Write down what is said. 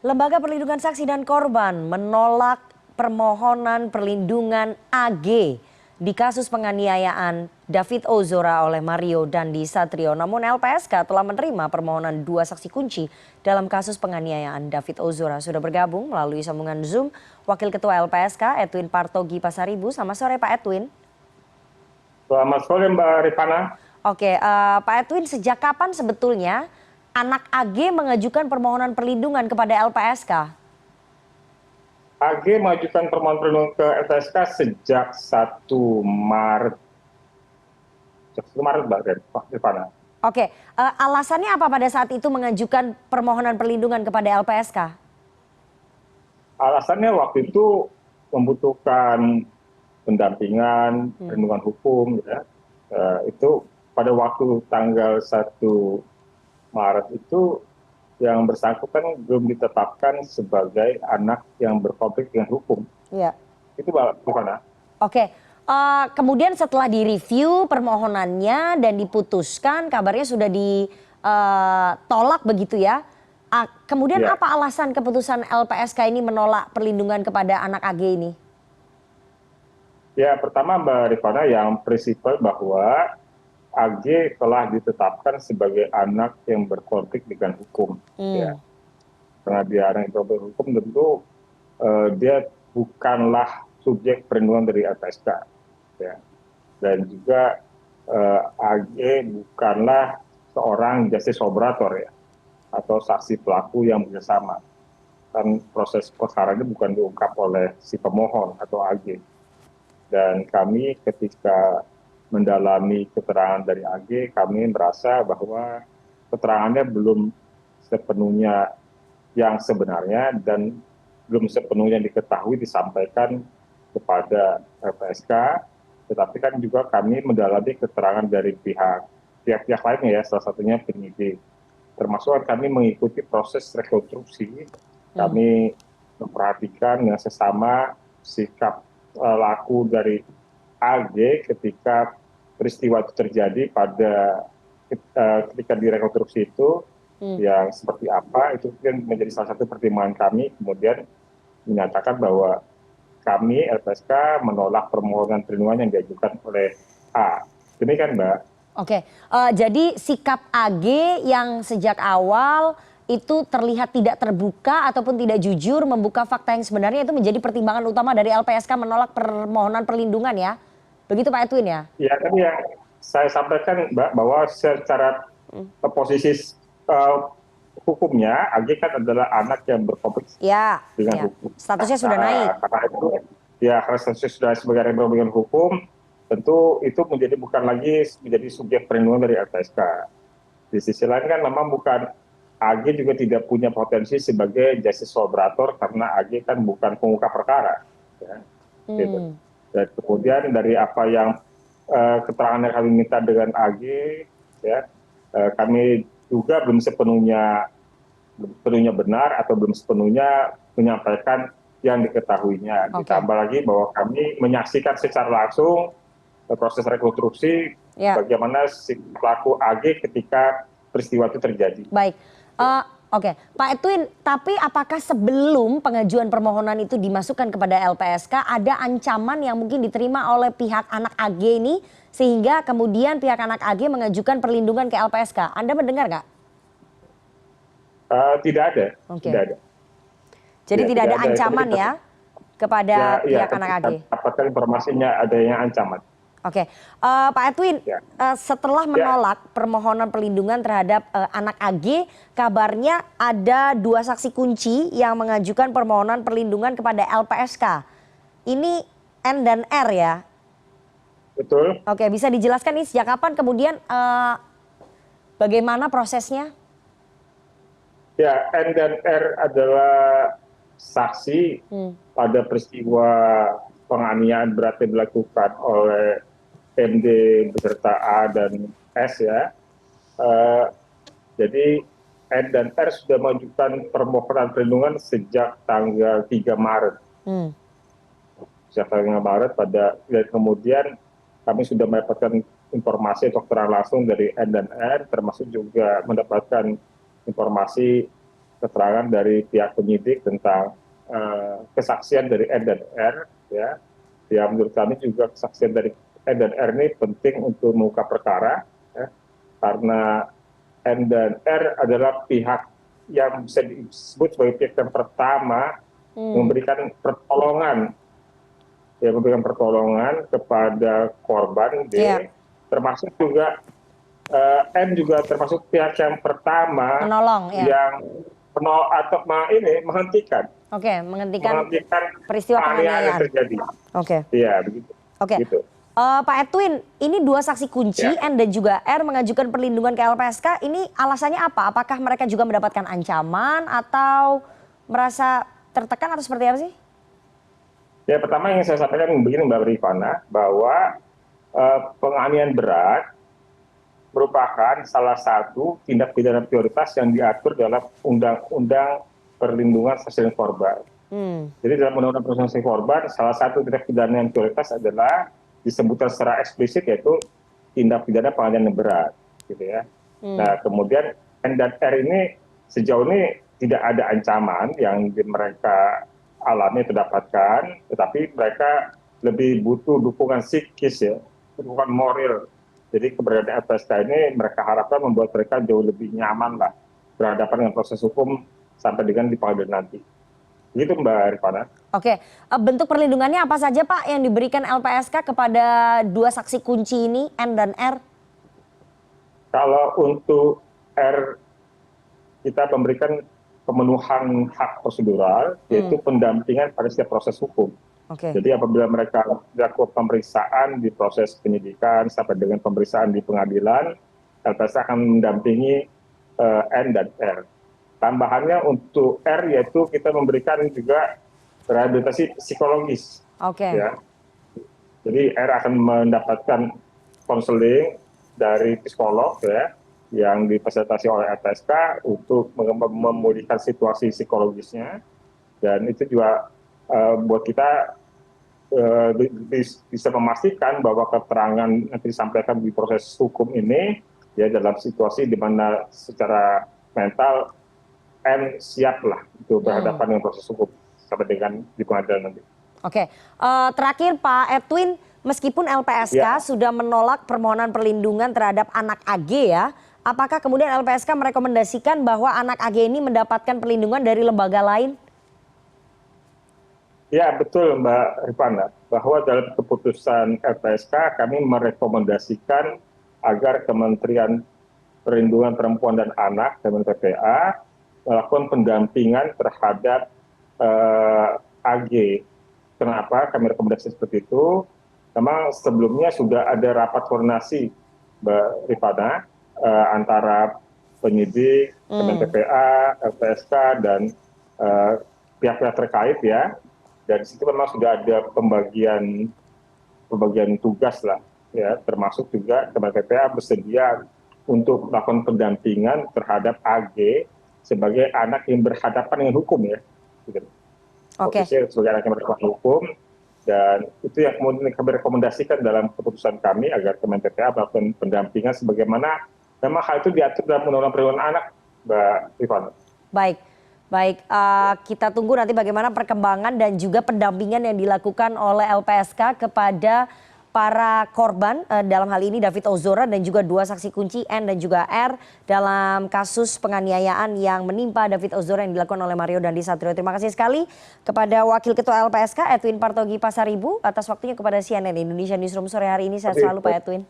Lembaga Perlindungan Saksi dan Korban menolak permohonan perlindungan AG di kasus penganiayaan David Ozora oleh Mario Dandi Satrio. Namun LPSK telah menerima permohonan dua saksi kunci dalam kasus penganiayaan David Ozora. Sudah bergabung melalui sambungan Zoom Wakil Ketua LPSK Edwin Partogi Pasaribu. Selamat sore Pak Edwin. Selamat sore Mbak Rifana. Oke, Pak Edwin, sejak kapan sebetulnya anak AG mengajukan permohonan perlindungan kepada LPSK? AG mengajukan permohonan perlindungan ke LPSK sejak 1 Maret. Sejak 1 Maret Mbak Rifana. Oke, alasannya apa pada saat itu mengajukan permohonan perlindungan kepada LPSK? Alasannya waktu itu membutuhkan pendampingan, perlindungan hukum, ya. Itu pada waktu tanggal 1 Maret itu yang bersangkutan belum ditetapkan sebagai anak yang berkonflik dengan hukum. Iya. Itu Mbak Rifana. Oke, kemudian setelah direview permohonannya dan diputuskan, kabarnya sudah ditolak begitu ya. Kemudian Ya. apa alasan keputusan LPSK ini menolak perlindungan kepada anak AG ini? Ya, pertama Mbak Rifana, yang prinsipal bahwa AG telah ditetapkan sebagai anak yang berkonflik dengan hukum. Ya. Karena dia anak yang berkonflik hukum, tentu dia bukanlah subjek perlindungan dari LPSK. Ya. Dan juga AG bukanlah seorang justice collaborator, ya, atau saksi pelaku yang bersama. Kan proses perkara ini bukan diungkap oleh si pemohon atau AG. Dan kami ketika mendalami keterangan dari AG, kami merasa bahwa keterangannya belum sepenuhnya yang sebenarnya dan belum sepenuhnya diketahui disampaikan kepada LPSK, tetapi kan juga kami mendalami keterangan dari pihak-pihak lainnya, ya, salah satunya penyidik. Termasuk kami mengikuti proses rekonstruksi, kami memperhatikan dengan sesama sikap laku dari AG ketika peristiwa itu terjadi ketika direkonstruksi itu, yang seperti apa, itu kan menjadi salah satu pertimbangan kami, kemudian menyatakan bahwa kami LPSK menolak permohonan perlindungan yang diajukan oleh A. Demikian Mbak. Oke, jadi sikap AG yang sejak awal itu terlihat tidak terbuka ataupun tidak jujur membuka fakta yang sebenarnya itu menjadi pertimbangan utama dari LPSK menolak permohonan perlindungan ya? Begitu Pak Edwin ya? Ya, kan yang saya sampaikan Mbak, bahwa secara posisi hukumnya AG kan adalah anak yang berkonflik dengan hukum. Statusnya sudah naik. Karena itu, ya, karena statusnya sudah sebagai anak yang berkonflik dengan hukum, tentu itu bukan lagi menjadi subjek perlindungan dari LPSK. Di sisi lain kan memang AG juga tidak punya potensi sebagai justice collaborator karena AG kan bukan pengungkap perkara. Ya, gitu. Dan kemudian dari apa yang keterangan yang kami minta dengan AG, ya, kami juga belum sepenuhnya benar atau belum sepenuhnya menyampaikan yang diketahuinya. Ditambah lagi bahwa kami menyaksikan secara langsung proses rekonstruksi bagaimana si pelaku AG ketika peristiwa itu terjadi. Baik. Oke, Pak Edwin, tapi apakah sebelum pengajuan permohonan itu dimasukkan kepada LPSK ada ancaman yang mungkin diterima oleh pihak anak AG ini sehingga kemudian pihak anak AG mengajukan perlindungan ke LPSK? Anda mendengar nggak? Tidak ada. Tidak ada. Jadi tidak ada ancaman ya kepada pihak anak AG? Apakah informasinya ada yang ancaman? Oke, Pak Edwin, setelah menolak permohonan perlindungan terhadap anak AG, kabarnya ada dua saksi kunci yang mengajukan permohonan perlindungan kepada LPSK. Ini N dan R ya? Betul. Oke, bisa dijelaskan ini sejak kapan kemudian bagaimana prosesnya? Ya, N dan R adalah saksi pada peristiwa penganiayaan berat yang dilakukan oleh MD beserta A dan S, ya. Jadi N dan R sudah mengajukan permohonan perlindungan sejak tanggal 3 Maret. Sejak tanggal 3 Maret dan kemudian kami sudah mendapatkan informasi atau keterangan langsung dari N dan R, termasuk juga mendapatkan informasi keterangan dari pihak penyidik tentang kesaksian dari N dan R, ya. Ya menurut kami juga kesaksian dari N dan R ini penting untuk mengungkap perkara, ya, karena N dan R adalah pihak yang bisa disebut sebagai pihak yang pertama memberikan pertolongan, ya memberikan pertolongan kepada korban D, termasuk juga N juga termasuk pihak yang pertama Menolong, ya. yang menghentikan menghentikan peristiwa penganiayaan yang penganiayaan. terjadi. Oke. Iya begitu. Oke. Gitu. Pak Edwin, ini dua saksi kunci N dan juga R mengajukan perlindungan ke LPSK. Ini alasannya apa? Apakah mereka juga mendapatkan ancaman atau merasa tertekan atau seperti apa sih? Ya pertama yang saya sampaikan begini Mbak Rifana, bahwa penganiayaan berat merupakan salah satu tindak pidana prioritas yang diatur dalam Undang-Undang Perlindungan Saksi dan Korban. Jadi dalam Undang-Undang Perlindungan Saksi dan Korban, salah satu tindak pidana yang prioritas adalah disebutkan secara eksplisit yaitu tindak pidana penganiayaan yang berat, gitu ya. Nah kemudian N dan R ini sejauh ini tidak ada ancaman yang mereka alami atau dapatkan, tetapi mereka lebih butuh dukungan psikis, ya, dukungan moral. Jadi keberadaan LPSK ini mereka harapkan membuat mereka jauh lebih nyaman lah berhadapan dengan proses hukum sampai dengan di pengadilan nanti. Gitu Mbak Rifana. Oke, bentuk perlindungannya apa saja Pak yang diberikan LPSK kepada dua saksi kunci ini, N dan R? Kalau untuk R, kita memberikan pemenuhan hak prosedural, yaitu pendampingan pada setiap proses hukum. Jadi apabila mereka dilakukan pemeriksaan di proses penyidikan sampai dengan pemeriksaan di pengadilan, LPSK akan mendampingi N dan R. Tambahannya untuk R yaitu kita memberikan juga rehabilitasi psikologis. Ya. Jadi R akan mendapatkan konseling dari psikolog, ya, yang difasilitasi oleh LPSK untuk memulihkan situasi psikologisnya, dan itu juga buat kita bisa memastikan bahwa keterangan yang disampaikan di proses hukum ini ya dalam situasi di mana secara mental N siap lah untuk berhadapan dengan proses hukum sampai dengan di pengadilan nanti. Oke, terakhir Pak Edwin, meskipun LPSK sudah menolak permohonan perlindungan terhadap anak AG ya, apakah kemudian LPSK merekomendasikan bahwa anak AG ini mendapatkan perlindungan dari lembaga lain? Ya betul Mbak Rifana, bahwa dalam keputusan LPSK kami merekomendasikan agar Kementerian Perlindungan Perempuan dan Anak, Kemen-PPA, melakukan pendampingan terhadap AG. Kenapa kami rekomendasi seperti itu? Memang sebelumnya sudah ada rapat koordinasi Mbak Rifana antara penyidik, Kemen-PPA, LPSK dan pihak-pihak terkait ya. Dan di situ memang sudah ada pembagian tugas lah, ya, termasuk juga Kemen-PPA bersedia untuk melakukan pendampingan terhadap AG sebagai anak yang berhadapan dengan hukum ya. Posisinya sebagai anak yang berhadapan dengan hukum, dan itu yang kemudian kami rekomendasikan dalam keputusan kami agar Kemen-PPA melakukan pendampingan sebagaimana memang hal itu diatur dalam Undang-Undang Perlindungan Anak, Mbak Rifana. Baik, kita tunggu nanti bagaimana perkembangan dan juga pendampingan yang dilakukan oleh LPSK kepada para korban, dalam hal ini David Ozora dan juga dua saksi kunci N dan juga R dalam kasus penganiayaan yang menimpa David Ozora yang dilakukan oleh Mario Dandi Satrio. Terima kasih sekali kepada Wakil Ketua LPSK Edwin Partogi Pasaribu atas waktunya kepada CNN Indonesia Newsroom sore hari ini. Sehat selalu Pak Edwin.